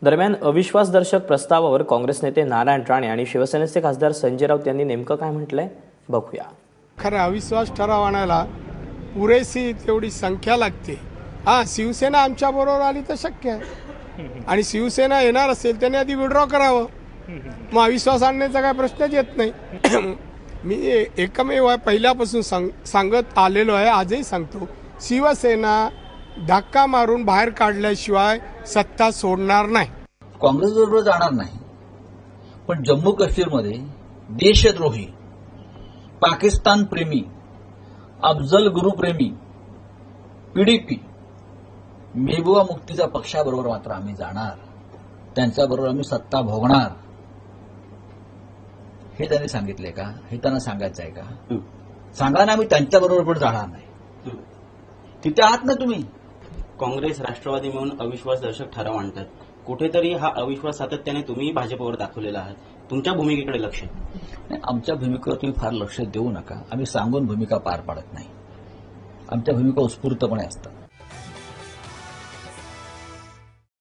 दरम्यान अविश्वासदर्शक प्रस्तावावर काँग्रेस नेते नारायण राणे आणि शिवसेनेचे खासदार संजय राऊत यांनी नेमकं काय म्हटलंय बघूया. खरं अविश्वास ठराव आणायला पुरेशी तेवढी संख्या लागते. शिवसेना आमच्या बरोबर आली तर शक्य आहे आणि शिवसेना येणार असेल त्याने आधी विड्रॉ करावं, मग अविश्वास आणण्याचा काय प्रश्नच येत नाही. मी एकमेव पहिल्यापासून सांगत आलेलो आहे, आजही सांगतो, शिवसेना धक्का मारून बाहेर काढल्याशिवाय सत्ता सोडणार नाही. काँग्रेस बरोबर जाणार नाही, पण जम्मू काश्मीरमध्ये देशद्रोही, पाकिस्तान प्रेमी, अफजल गुरु प्रेमी, पीडीपी, महबूबा मुफ्तीच्या पक्षाबरोबर मात्र आम्ही जाणार, त्यांच्याबरोबर आम्ही सत्ता भोगणार. हे त्यांनी सांगितले का? हे त्यांना सांगायचं आहे का? सांगा ना, आम्ही त्यांच्याबरोबर पण जाणार नाही. तिथे आहात ना तुम्ही. काँग्रेस राष्ट्रवादी मिळून अविश्वासदर्शक ठराव आणतात. कुठेतरी हा अविश्वास सातत्याने तुम्ही भाजपवर दाखवलेला आहात. तुमच्या भूमिकेकडे लक्ष. आमच्या भूमिकेवर तुम्ही फार लक्ष देऊ नका. आम्ही सांगून भूमिका पार पाडत नाही. आमच्या भूमिका उत्स्फूर्तपणे असतात.